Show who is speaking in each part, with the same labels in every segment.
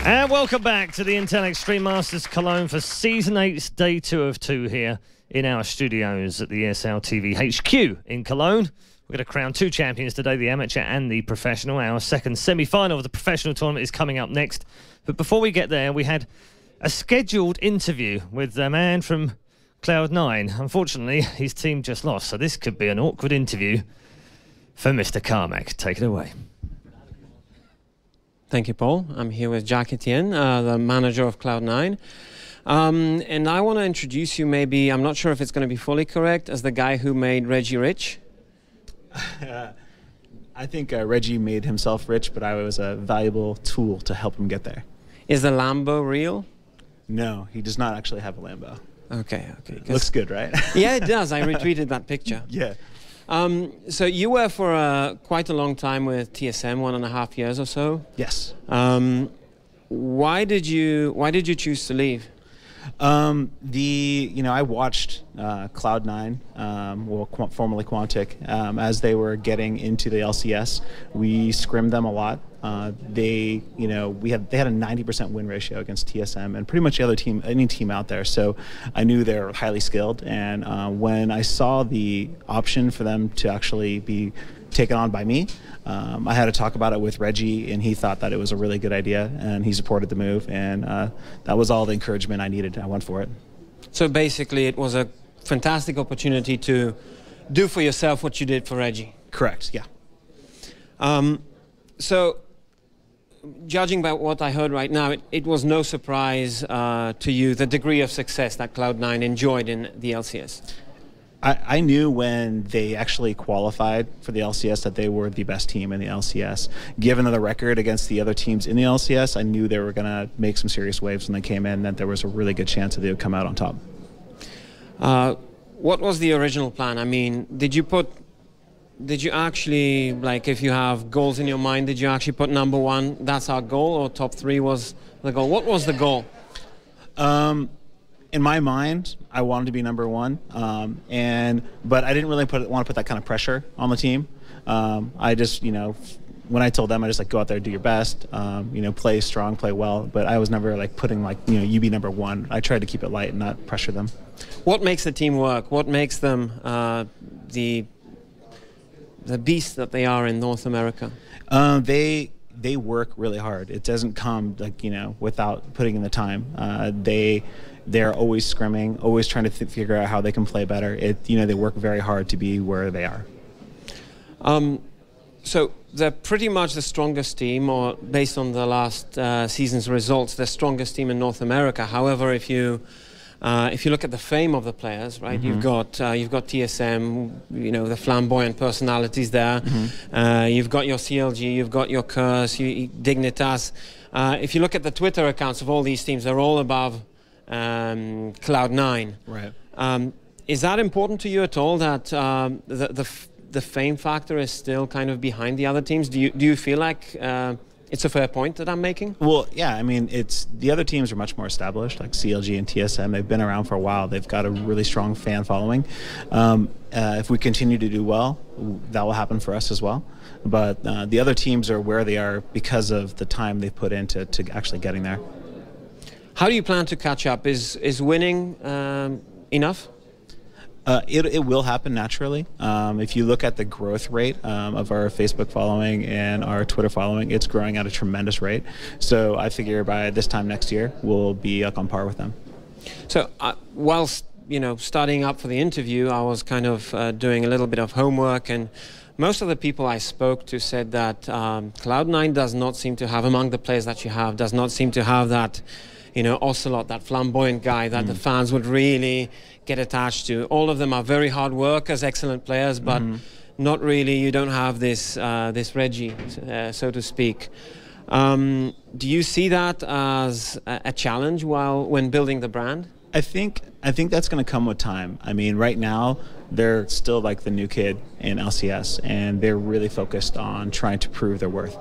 Speaker 1: And welcome back to the Intel Extreme Masters Cologne for Season 8's Day 2 of 2 here in our studios at the ESL TV HQ in Cologne. We're going to crown 2 champions today, the amateur and the professional. Our second semi-final of the professional tournament is coming up next. But before we get there, we had a scheduled interview with a man from Cloud9. Unfortunately, his team just lost, so this could be an awkward interview for Mr. Carmack. Take it away.
Speaker 2: Thank you, Paul. I'm here with Jacques Etienne, the manager of Cloud9. And I want to introduce you, maybe, I'm not sure if it's going to be fully correct, as the guy who made Reggie rich.
Speaker 3: I think Reggie made himself rich, but I was a valuable tool to help him get there.
Speaker 2: Is the Lambo real?
Speaker 3: No, he does not actually have a Lambo.
Speaker 2: Okay, okay.
Speaker 3: Looks good, right?
Speaker 2: Yeah, it does. I retweeted that picture.
Speaker 3: Yeah.
Speaker 2: So you were for quite a long time with TSM, 1.5 years or so.
Speaker 3: Yes.
Speaker 2: Why did you choose to leave?
Speaker 3: I watched Cloud9, well, formerly Quantic, as they were getting into the LCS. We scrimmed them a lot. They had a 90% win ratio against TSM and pretty much any team out there. So I knew they were highly skilled. And when I saw the option for them to actually be taken on by me, I had to talk about it with Reggie, and he thought that it was a really good idea, and he supported the move, and that was all the encouragement I needed. I went for it. So
Speaker 2: basically, it was a fantastic opportunity to do for yourself what you did for Reggie.
Speaker 3: Correct, yeah.
Speaker 2: So, judging by what I heard right now, it was no surprise to you the degree of success that Cloud9 enjoyed in the LCS.
Speaker 3: I knew when they actually qualified for the LCS that they were the best team in the LCS. Given the record against the other teams in the LCS, I knew they were going to make some serious waves when they came in, that there was a really good chance that they would come out on top.
Speaker 2: What was the original plan? I mean, did you actually, like, if you have goals in your mind, did you actually put number 1, that's our goal, or top 3 was the goal? What was the goal?
Speaker 3: In my mind, I wanted to be number 1, but I didn't really want to put that kind of pressure on the team. I just, when I told them, I just go out there, do your best, play strong, play well. But I was never putting you be number 1. I tried to keep it light and not pressure them.
Speaker 2: What makes the team work? What makes them the beast that they are in North America?
Speaker 3: They work really hard. It doesn't come without putting in the time. They're always scrimming, always trying to figure out how they can play better. They work very hard to be where they are.
Speaker 2: So they're pretty much the strongest team, or based on the last season's results, the strongest team in North America. However, if you look at the fame of the players, right, you've got TSM, the flamboyant personalities there. You've got your CLG, you've got your Curse, Dignitas. If you look at the Twitter accounts of all these teams, they're all above Cloud9.
Speaker 3: Right.
Speaker 2: Is that important to you at all, that the fame factor is still kind of behind the other teams? Do you feel like it's a fair point that I'm making?
Speaker 3: Well, yeah, I mean, the other teams are much more established, like CLG and TSM. They've been around for a while. They've got a really strong fan following. If we continue to do well, that will happen for us as well. But the other teams are where they are because of the time they've put into actually getting there.
Speaker 2: How do you plan to catch up? Is winning enough?
Speaker 3: It will happen naturally. If you look at the growth rate of our Facebook following and our Twitter following, it's growing at a tremendous rate. So I figure by this time next year, we'll be up on par with them.
Speaker 2: So whilst studying up for the interview, I was kind of doing a little bit of homework, and most of the people I spoke to said that Cloud9 does not seem to have, among the players that you have, does not seem to have that Ocelot, that flamboyant guy that the fans would really get attached to. All of them are very hard workers, excellent players, but not really, you don't have this Reggie, so to speak. Do you see that as a challenge when building the brand?
Speaker 3: I think that's going to come with time. I mean, right now, they're still like the new kid in LCS, and they're really focused on trying to prove their worth.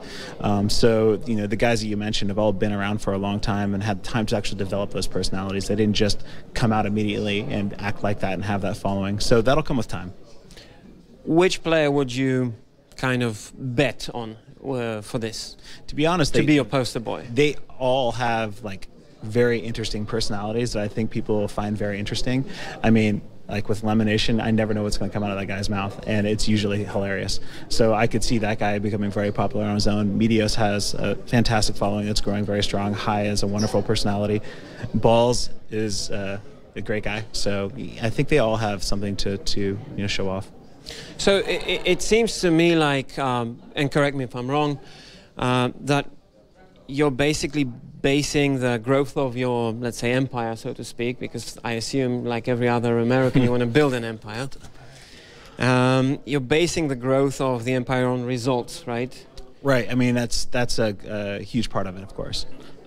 Speaker 3: So, the guys that you mentioned have all been around for a long time and had time to actually develop those personalities. They didn't just come out immediately and act like that and have that following. So that'll come with time.
Speaker 2: Which player would you kind of bet on for this?
Speaker 3: To be honest,
Speaker 2: to be your poster boy.
Speaker 3: They all have like very interesting personalities that I think people will find very interesting. I mean, like with Lemonation, I never know what's going to come out of that guy's mouth, and it's usually hilarious. So I could see that guy becoming very popular on his own. Meteos has a fantastic following that's growing very strong. Hai is a wonderful personality. Balls is a great guy. So I think they all have something to show off.
Speaker 2: So it seems to me like, and correct me if I'm wrong, that you're basically basing the growth of your, let's say, empire, so to speak, because I assume, like every other American, you want to build an empire. You're basing the growth of the empire on results, right?
Speaker 3: Right. I mean, that's a huge part of it, of course.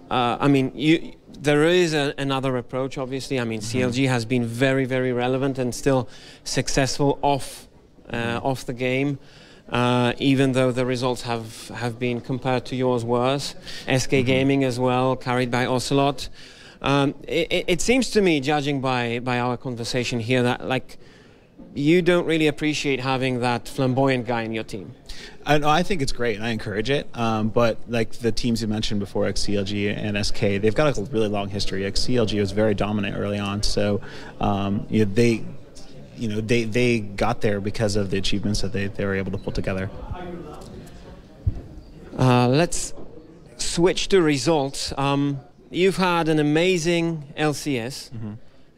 Speaker 2: I mean, there is another approach, obviously. I mean, CLG has been very, very relevant and still successful off the game. Even though the results have been compared to yours worse. SK Gaming as well, carried by Ocelot. It seems to me, judging by our conversation here, that like you don't really appreciate having that flamboyant guy in your team.
Speaker 3: I think it's great, and I encourage it. But like the teams you mentioned before, like CLG and SK, they've got like a really long history. Like CLG was very dominant early on, so they got there because of the achievements that they were able to pull together.
Speaker 2: Let's switch to results. You've had an amazing LCS,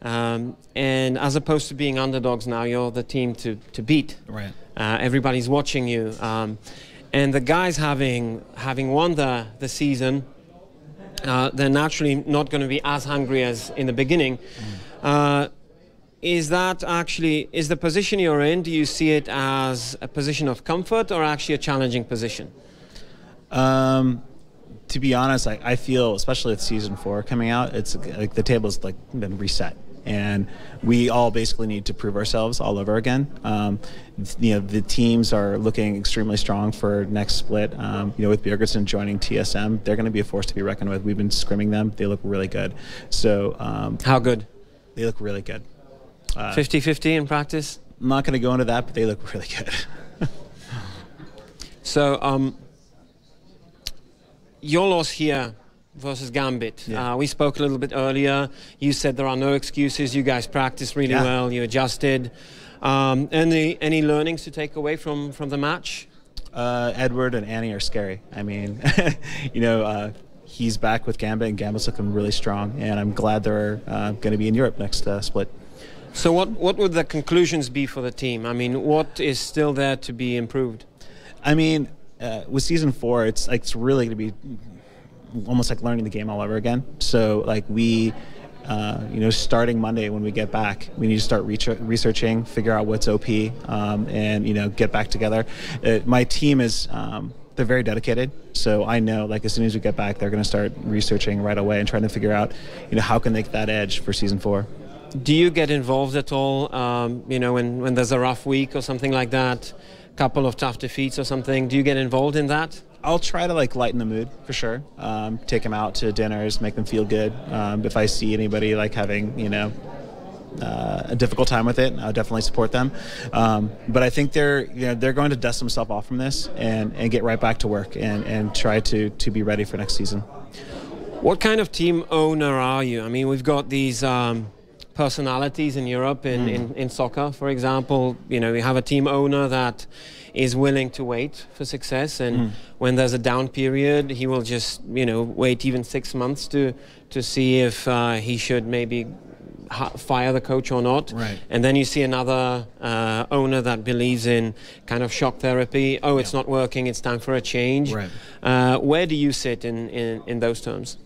Speaker 2: and as opposed to being underdogs now, you're the team to beat.
Speaker 3: Right.
Speaker 2: Everybody's watching you, and the guys having won the season, they're naturally not going to be as hungry as in the beginning. Is the position you're in, do you see it as a position of comfort or actually a challenging position?
Speaker 3: To be honest, I feel, especially with Season 4 coming out, it's like the table's like been reset. And we all basically need to prove ourselves all over again. The teams are looking extremely strong for next split. With Bjergsen joining TSM, they're going to be a force to be reckoned with. We've been scrimming them. They look really good. So
Speaker 2: how good?
Speaker 3: They look really good.
Speaker 2: 50-50 in practice?
Speaker 3: I'm not going to go into that, but they look really good.
Speaker 2: So, your loss here versus Gambit.
Speaker 3: Yeah.
Speaker 2: We spoke a little bit earlier. You said there are no excuses. You guys practiced really well. You adjusted. Any learnings to take away from the match?
Speaker 3: Edward and Annie are scary. I mean, he's back with Gambit, and Gambit's looking really strong. And I'm glad they're going to be in Europe next split.
Speaker 2: So what would the conclusions be for the team? I mean, what is still there to be improved?
Speaker 3: I mean, with Season 4, it's really going to be almost like learning the game all over again. So like we, starting Monday when we get back, we need to start researching, figure out what's OP, and get back together. My team is they're very dedicated, so I know like as soon as we get back, they're going to start researching right away and trying to figure out how can they get that edge for Season 4.
Speaker 2: Do you get involved at all, when there's a rough week or something like that, couple of tough defeats or something? Do you get involved in that?
Speaker 3: I'll try to like lighten the mood for sure. Take them out to dinners, make them feel good. If I see anybody like having a difficult time with it, I'll definitely support them. But I think they're going to dust themselves off from this and get right back to work and try to be ready for next season.
Speaker 2: What kind of team owner are you? I mean, we've got these personalities in Europe in soccer, for example. We have a team owner that is willing to wait for success, and when there's a down period, he will just wait even 6 months to see if he should maybe fire the coach or not.
Speaker 3: Right.
Speaker 2: And then you see another owner that believes in kind of shock therapy. It's not working, it's time for a change.
Speaker 3: Right.
Speaker 2: Where do you sit in those terms?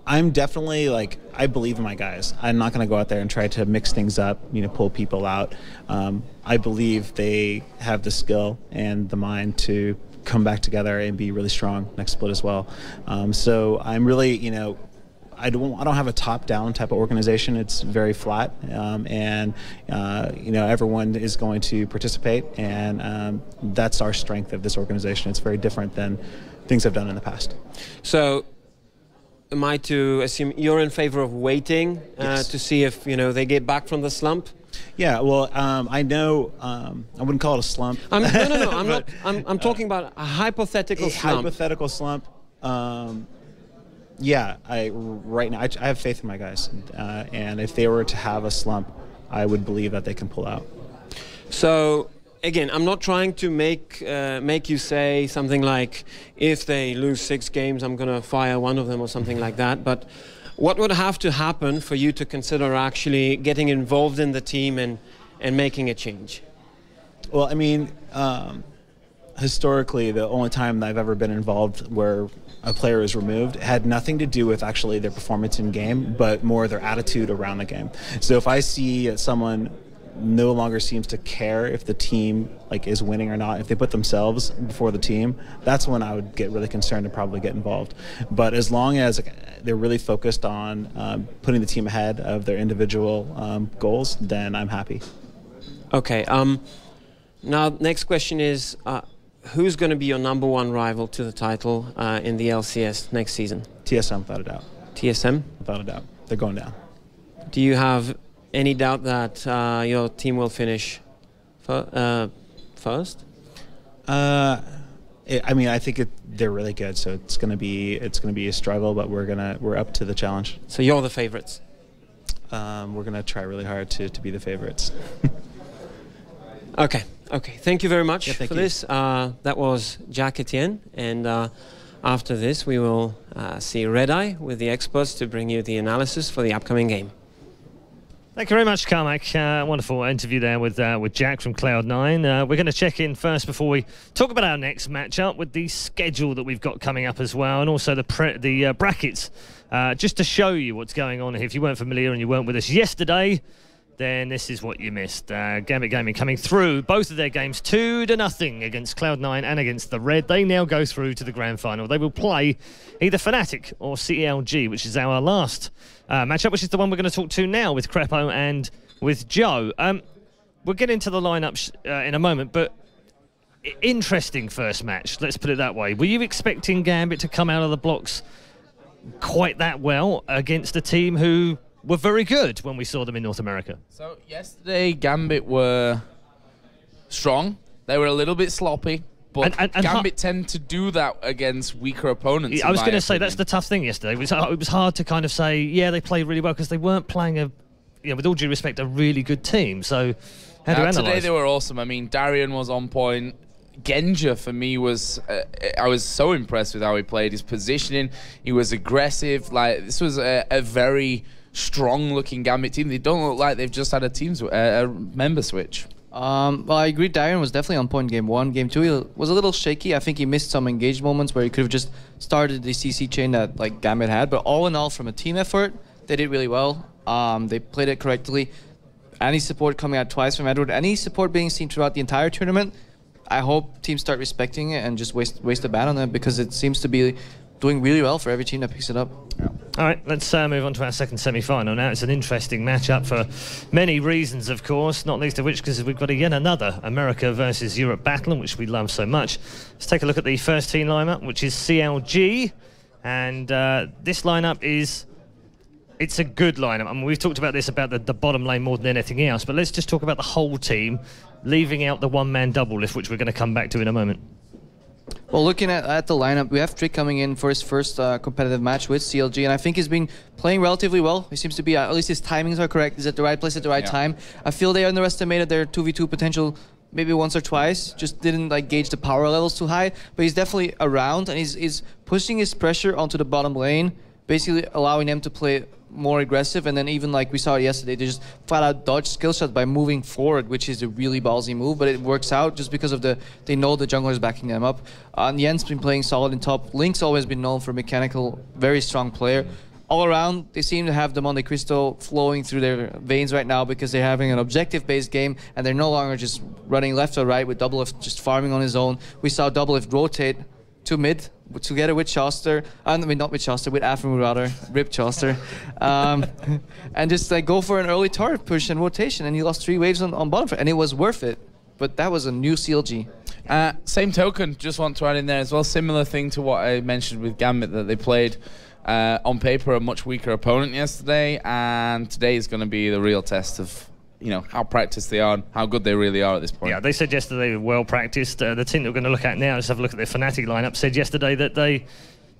Speaker 3: I'm definitely I believe in my guys. I'm not going to go out there and try to mix things up, pull people out. I believe they have the skill and the mind to come back together and be really strong next split as well. So I'm really, I don't have a top-down type of organization. It's very flat, and everyone is going to participate, and that's our strength of this organization. It's very different than things I've done in the past.
Speaker 2: So, am I to assume you're in favor of waiting
Speaker 3: Yes.
Speaker 2: to see if they get back from the slump?
Speaker 3: Yeah, well, I know I wouldn't call it a slump.
Speaker 2: No, I'm not. I'm talking about a hypothetical slump.
Speaker 3: Hypothetical slump. Yeah, right now I have faith in my guys, and if they were to have a slump, I would believe that they can pull out.
Speaker 2: So again, I'm not trying to make you say something like, if they lose 6 games, I'm going to fire one of them or something like that. But what would have to happen for you to consider actually getting involved in the team and making a change?
Speaker 3: Well, I mean, historically, the only time that I've ever been involved where a player is removed had nothing to do with actually their performance in game, but more their attitude around the game. So if I see someone no longer seems to care if the team is winning or not, if they put themselves before the team, that's when I would get really concerned and probably get involved. But as long as they're really focused on putting the team ahead of their individual goals, then I'm happy.
Speaker 2: Okay. Now, next question is, who's going to be your #1 rival to the title in the LCS next season?
Speaker 3: TSM, without a doubt.
Speaker 2: TSM?
Speaker 3: Without a doubt. They're going down.
Speaker 2: Do you have any doubt that your team will finish first?
Speaker 3: I mean, I think they're really good, so it's gonna be a struggle, but we're up to the challenge.
Speaker 2: So you're the favorites.
Speaker 3: We're gonna try really hard to be the favorites.
Speaker 2: Okay. Thank you very much for this. That was Jack Etienne, and after this we will see Red Eye with the experts to bring you the analysis for the upcoming game.
Speaker 1: Thank you very much, Carmack. Wonderful interview there with Jack from Cloud9. We're going to check in first before we talk about our next matchup with the schedule that we've got coming up as well, and also the brackets, just to show you what's going on here. If you weren't familiar and you weren't with us yesterday, then this is what you missed. Gambit Gaming coming through both of their games 2-0 against Cloud9 and against the Red. They now go through to the grand final. They will play either Fnatic or CLG, which is our last matchup, which is the one we're going to talk to now with Crepo and with Joe. We'll get into the lineups in a moment, but interesting first match, let's put it that way. Were you expecting Gambit to come out of the blocks quite that well against a team who were very good when we saw them in North America?
Speaker 4: So yesterday, Gambit were strong. They were a little bit sloppy, but and Gambit tend to do that against weaker opponents.
Speaker 1: I was going to say that's the tough thing yesterday. It was hard to kind of say, yeah, they played really well because they weren't playing with all due respect, a really good team. So how do you analyse?
Speaker 4: Today they were awesome. I mean, Darian was on point. Genja, for me, was I was so impressed with how he played. His positioning, he was aggressive. This was a very strong-looking Gambit team. They don't look like they've just had a member switch.
Speaker 5: Well, I agree. Darian was definitely on point in Game 1. Game 2, he was a little shaky. I think he missed some engaged moments where he could have just started the CC chain that Gambit had. But all in all, from a team effort, they did really well. They played it correctly. Any support coming out twice from Edward, any support being seen throughout the entire tournament, I hope teams start respecting it and just waste a ban on it, because it seems to be doing really well for every team that picks it up.
Speaker 3: Yeah.
Speaker 1: All right, let's move on to our second semi-final now. It's an interesting matchup for many reasons, of course, not least of which because we've got yet another America versus Europe battle, which we love so much. Let's take a look at the first team lineup, which is CLG, and this lineup it's a good lineup. I mean, we've talked about this, about the bottom lane more than anything else, but let's just talk about the whole team, leaving out the one-man double lift, which we're going to come back to in a moment.
Speaker 5: Well, looking at the lineup, we have Trick coming in for his first competitive match with CLG, and I think he's been playing relatively well. He seems to be, at least his timings are correct. He's at the right place at the right time. I feel they underestimated their 2v2 potential maybe once or twice, just didn't gauge the power levels too high, but he's definitely around, and he's pushing his pressure onto the bottom lane, basically allowing them to play more aggressive, and then even like we saw yesterday, they just flat out dodge skill shot by moving forward, which is a really ballsy move, but it works out just because of they know the jungler is backing them up. Yen's been playing solid in top. Link's always been known for mechanical, very strong player. All around, they seem to have the Monte Cristo flowing through their veins right now, because they're having an objective-based game, and they're no longer just running left or right with Doublelift just farming on his own. We saw Doublelift rotate to mid, together with Choster, I mean not with Choster, with Afrim rather, rip Choster, and just go for an early turret push and rotation, and he lost 3 waves on bottom, and it was worth it. But that was a new CLG.
Speaker 4: Same token, just want to add in there as well, similar thing to what I mentioned with Gambit, that they played on paper a much weaker opponent yesterday, and today is going to be the real test of you know, how practiced they are and how good they really are at this point.
Speaker 1: Yeah, they said yesterday they were well practiced. The team that we're going to look at now, let's have a look at their Fnatic lineup, said yesterday that they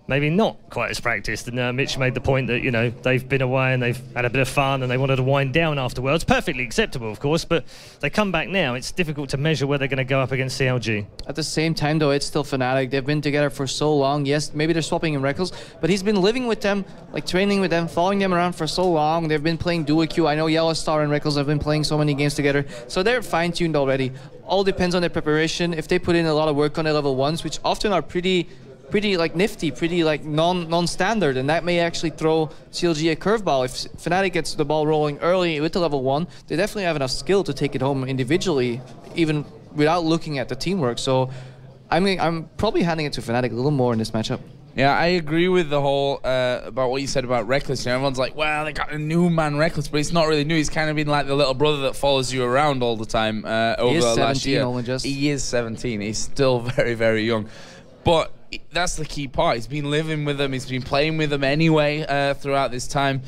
Speaker 1: maybe not quite as practiced, and Mitch made the point that, you know, they've been away and they've had a bit of fun and they wanted to wind down afterwards. Perfectly acceptable, of course, but they come back now. It's difficult to measure where they're going to go up against CLG.
Speaker 5: At the same time, though, it's still Fnatic. They've been together for so long. Yes, maybe they're swapping in Reckles, but he's been living with them, like training with them, following them around for so long. They've been playing duo queue. I know Yellow Star and Reckles have been playing so many games together, so they're fine-tuned already. All depends on their preparation. If they put in a lot of work on their level 1s, which often are pretty like nifty, pretty like non-standard, and that may actually throw CLG a curveball. If Fnatic gets the ball rolling early with the level 1, they definitely have enough skill to take it home individually, even without looking at the teamwork. So, I mean, I'm probably handing it to Fnatic a little more in this matchup.
Speaker 4: Yeah, I agree with the whole about what you said about Reckless. You know, everyone's like, well, they got a new man Reckless, but he's not really new. He's kind of been like the little brother that follows you around all the time over the last year. He is 17. He's still very, very young. But that's the key part. He's been living with them. He's been playing with them anyway throughout this time.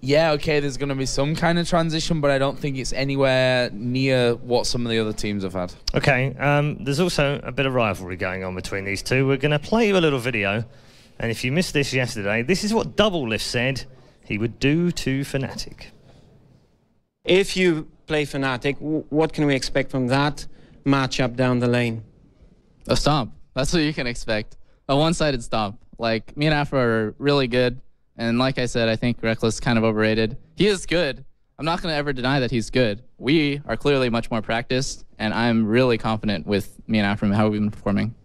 Speaker 4: Yeah, okay, there's going to be some kind of transition, but I don't think it's anywhere near what some of the other teams have had.
Speaker 1: Okay, there's also a bit of rivalry going on between these two. We're going to play you a little video, and if you missed this yesterday, this is what Doublelift said he would do to Fnatic.
Speaker 2: If you play Fnatic, what can we expect from that matchup down the lane?
Speaker 6: A stomp. That's what you can expect. A one-sided stomp. Like, me and Afro are really good. And like I said, I think Reckless is kind of overrated. He is good. I'm not going to ever deny that he's good. We are clearly much more practiced, and I'm really confident with me and Afro and how we've been performing.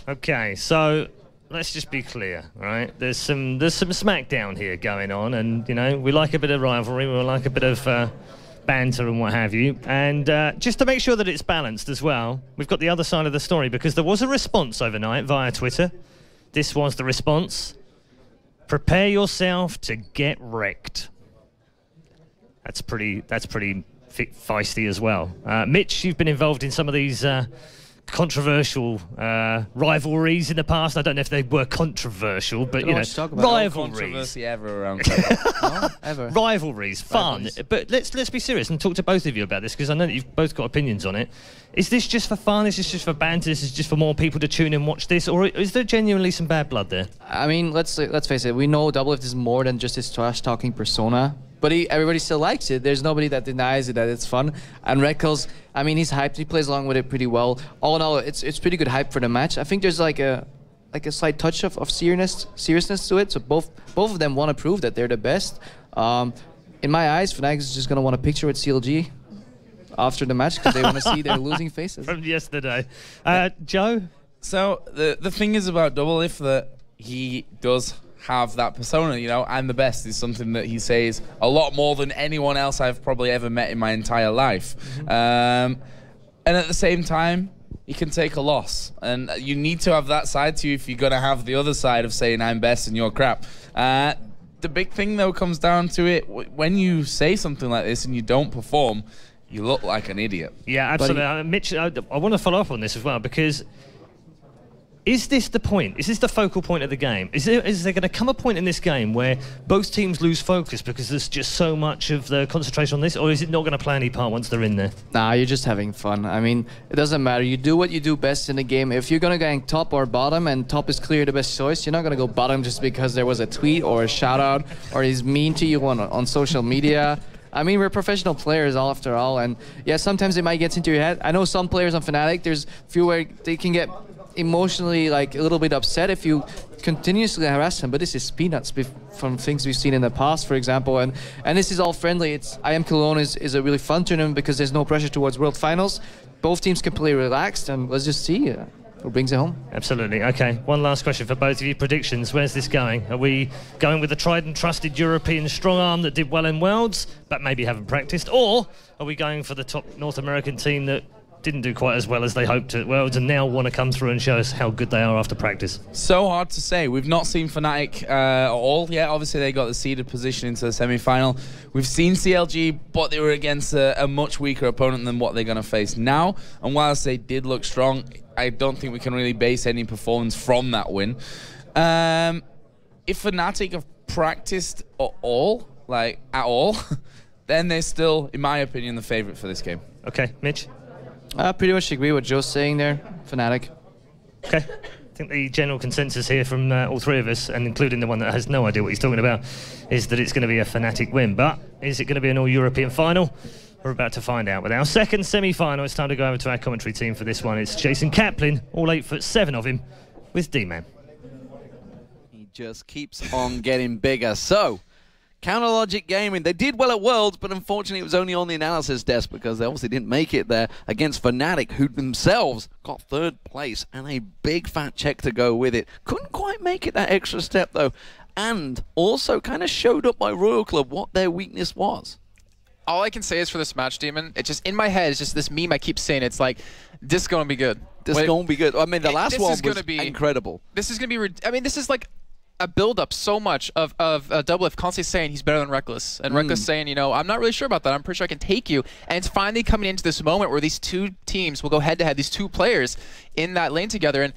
Speaker 1: Okay, so let's just be clear, right? There's some smackdown here going on, and, you know, we like a bit of rivalry, we like a bit of banter and what have you, and just to make sure that it's balanced as well, we've got the other side of the story, because there was a response overnight via Twitter. This was the response: prepare yourself to get wrecked. That's pretty feisty as well. Mitch, you've been involved in some of these controversial rivalries in the past. I don't know if they were controversial, but you know, rivalries.
Speaker 4: Controversy ever around.
Speaker 5: No, ever.
Speaker 1: Rivalries, fun. But let's be serious and talk to both of you about this, because I know that you've both got opinions on it. Is this just for fun? Is this just for banter? Is this just for more people to tune in and watch this, or is there genuinely some bad blood there?
Speaker 5: I mean, let's face it. We know Doublelift is more than just his trash-talking persona. But everybody still likes it. There's nobody that denies it, that it's fun. And Reckles, I mean, he's hyped. He plays along with it pretty well. All in all, it's pretty good hype for the match. I think there's like a slight touch of seriousness to it. So both of them want to prove that they're the best. In my eyes, Fnatic is just going to want a picture with CLG after the match, because they want to see their losing faces.
Speaker 1: From yesterday. Joe?
Speaker 4: So the thing is about Doublelift that he does have that persona, you know, I'm the best is something that he says a lot more than anyone else I've probably ever met in my entire life. And at the same time, he can take a loss, and you need to have that side to you if you're going to have the other side of saying I'm best and you're crap. The big thing though comes down to it, when you say something like this and you don't perform, you look like an idiot.
Speaker 1: Yeah, absolutely. Mitch, I want to follow up on this as well, because is this the point? Is this the focal point of the game? Is there going to come a point in this game where both teams lose focus because there's just so much of the concentration on this, or is it not going to play any part once they're in there?
Speaker 5: Nah, you're just having fun. I mean, it doesn't matter. You do what you do best in the game. If you're going to go top or bottom, and top is clearly the best choice, you're not going to go bottom just because there was a tweet or a shout-out or he's mean to you on social media. I mean, we're professional players all after all, and yeah, sometimes it might get into your head. I know some players on Fnatic, there's a few where they can get emotionally like a little bit upset if you continuously harass them, but this is peanuts from things we've seen in the past, for example, and this is all friendly. It's IEM Cologne is a really fun tournament because there's no pressure towards World Finals. Both teams can play relaxed, and let's just see who brings it home.
Speaker 1: Absolutely. Okay, one last question for both of you. Predictions, where's this going? Are we going with the tried and trusted European strong arm that did well in Worlds but maybe haven't practiced, or are we going for the top North American team that didn't do quite as well as they hoped at Worlds and now want to come through and show us how good they are after practice?
Speaker 4: So hard to say. We've not seen Fnatic at all yet. Obviously, they got the seeded position into the semi-final. We've seen CLG, but they were against a much weaker opponent than what they're going to face now. And whilst they did look strong, I don't think we can really base any performance from that win. If Fnatic have practiced at all, then they're still, in my opinion, the favorite for this game.
Speaker 1: Okay, Mitch?
Speaker 5: I pretty much agree with Joe's saying there. Fnatic.
Speaker 1: Okay. I think the general consensus here from all three of us, and including the one that has no idea what he's talking about, is that it's going to be a Fnatic win. But is it going to be an all-European final? We're about to find out. With our second semi-final, it's time to go over to our commentary team for this one. It's Jason Kaplan, all 8'7" of him, with D-Man.
Speaker 7: He just keeps on getting bigger. So, Counterlogic Gaming, they did well at Worlds, but unfortunately it was only on the analysis desk because they obviously didn't make it there against Fnatic, who themselves got 3rd place and a big fat check to go with it. Couldn't quite make it that extra step though, and also kind of showed up by Royal Club what their weakness was.
Speaker 8: All I can say is for this match, Demon, it's just in my head, it's just this meme I keep saying. It's like, this is going to be good.
Speaker 7: This is going to be good. I mean, the last one was incredible.
Speaker 8: This is going to be, I mean, this is like a build-up so much of Doublelift constantly saying he's better than Reckless. And Reckless saying, you know, I'm not really sure about that. I'm pretty sure I can take you. And it's finally coming into this moment where these two teams will go head-to-head, these two players in that lane together. And,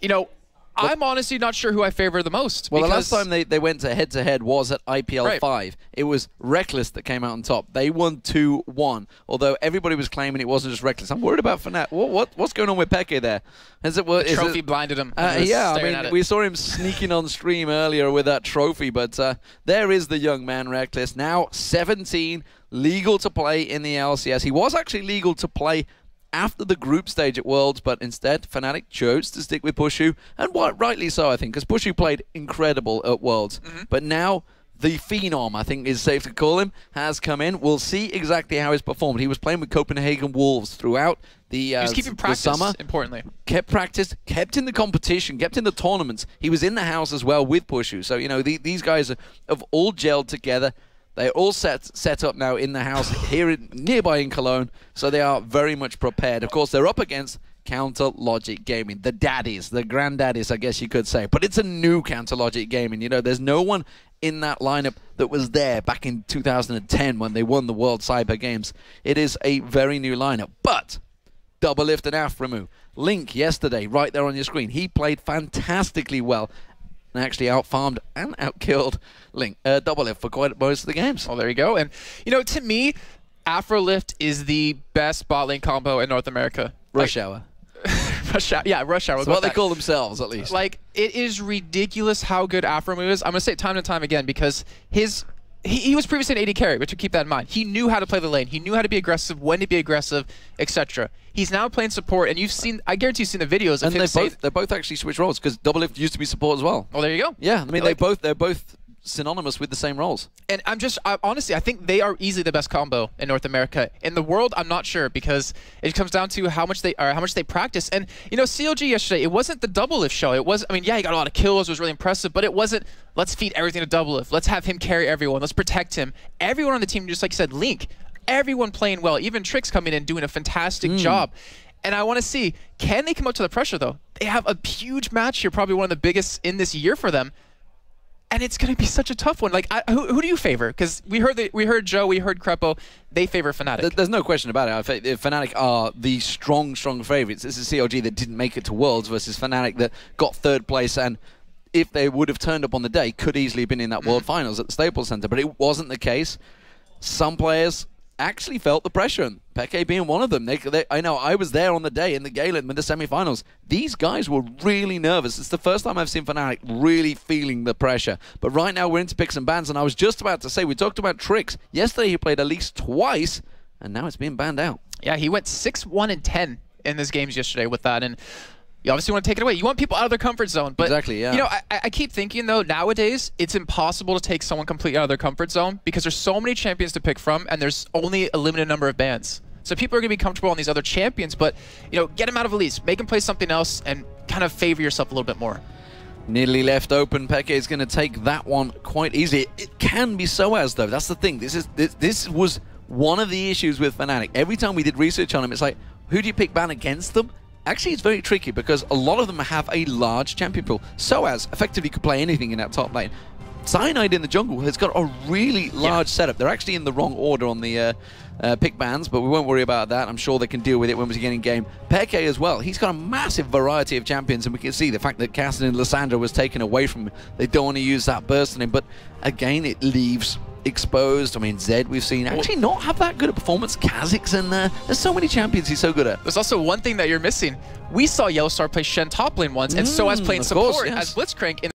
Speaker 8: you know, I'm honestly not sure who I favor the most.
Speaker 7: Well, the last time they went head-to-head was at IPL 5. It was Reckless that came out on top. They won 2-1, although everybody was claiming it wasn't just Reckless. I'm worried about Fnatic. What's going on with Peke there?
Speaker 8: The trophy blinded him.
Speaker 7: Yeah, I mean, we saw him sneaking on stream earlier with that trophy, but there is the young man, Reckless. Now 17, legal to play in the LCS. He was actually legal to play after the group stage at Worlds, but instead Fnatic chose to stick with Pushu, and rightly so, I think, because Pushu played incredible at Worlds. But now the Phenom, I think is safe to call him, has come in. We'll see exactly how he's performed. He was playing with Copenhagen Wolves throughout the
Speaker 8: he was keeping practice,
Speaker 7: the summer.
Speaker 8: Importantly.
Speaker 7: Kept practice, kept in the competition, kept in the tournaments. He was in the house as well with Pushu. So, you know, these guys have all gelled together. They're all set up now in the house here nearby in Cologne, so they are very much prepared. Of course, they're up against Counterlogic Gaming, the daddies, the granddaddies, I guess you could say. But it's a new Counterlogic Gaming. You know, there's no one in that lineup that was there back in 2010 when they won the World Cyber Games. It is a very new lineup. But Doublelift and Aframu, Link yesterday, right there on your screen, he played fantastically well. And actually out-farmed and out-killed Link, Doublelift for quite most of the games.
Speaker 8: Well, there you go. And, you know, to me, Afrolift is the best bot lane combo in North America.
Speaker 7: Rush Hour.
Speaker 8: Rush Hour. Yeah, Rush Hour.
Speaker 7: That's what they call themselves, at least.
Speaker 8: Like, it is ridiculous how good Aframu is. I'm going to say it time and time again because he was previously an AD carry, but to keep that in mind. He knew how to play the lane. He knew how to be aggressive, when to be aggressive, etc. He's now playing support, and you've seen, I guarantee you've seen the videos of him.
Speaker 7: They both actually switched roles, because Doublelift used to be support as well.
Speaker 8: Oh, there you go.
Speaker 7: Yeah, I mean, they're both synonymous with the same roles.
Speaker 8: And honestly, I think they are easily the best combo in North America. In the world, I'm not sure, because it comes down to how much they practice. And, you know, CLG yesterday, it wasn't the Doublelift show. It was, I mean, yeah, he got a lot of kills, it was really impressive, but it wasn't, let's feed everything to Doublelift. Let's have him carry everyone. Let's protect him. Everyone on the team, just like you said, Link, everyone playing well, even Trix coming in doing a fantastic job. And I want to see, can they come up to the pressure, though? They have a huge match here, probably one of the biggest in this year for them. And it's going to be such a tough one. Like, who do you favor? Because we heard Joe, we heard Crepo. They favor Fnatic.
Speaker 7: There's no question about it. Fnatic are the strong favorites. This is CLG that didn't make it to Worlds versus Fnatic that got 3rd place, and if they would have turned up on the day, could easily have been in that World Finals at the Staples Center. But it wasn't the case. Some players actually felt the pressure, and Peke being one of them. I know I was there on the day in the Galen with the semifinals. These guys were really nervous. It's the first time I've seen Fnatic really feeling the pressure. But right now we're into picks and bans, and I was just about to say, we talked about Trix. Yesterday he played at least twice, and now it's being banned out.
Speaker 8: Yeah, he went 6-1-10 in his games yesterday with that, and you obviously want to take it away. You want people out of their comfort zone. But,
Speaker 7: exactly, yeah.
Speaker 8: You know, I keep thinking, though, nowadays, it's impossible to take someone completely out of their comfort zone because there's so many champions to pick from, and there's only a limited number of bans. So people are going to be comfortable on these other champions, but, you know, get them out of Elise. Make them play something else and kind of favor yourself a little bit more.
Speaker 7: Nearly left open. Peke is going to take that one quite easily. It can be Soaz, though. That's the thing. This was one of the issues with Fnatic. Every time we did research on him, it's like, who do you pick ban against them? Actually, it's very tricky because a lot of them have a large champion pool. Soaz effectively could play anything in that top lane. Cyanide in the jungle has got a really large setup. They're actually in the wrong order on the pick bans, but we won't worry about that. I'm sure they can deal with it when we get in game. Peke as well. He's got a massive variety of champions, and we can see the fact that Cassidy and Lissandra was taken away from him. They don't want to use that burst on him, but again, it leaves exposed. I mean, Zed we've seen actually not have that good a performance. Kha'Zix's in there. There's so many champions he's so good at.
Speaker 8: There's also one thing that you're missing. We saw Yellowstar play Shen top lane once, and so has playing support as Blitzcrank in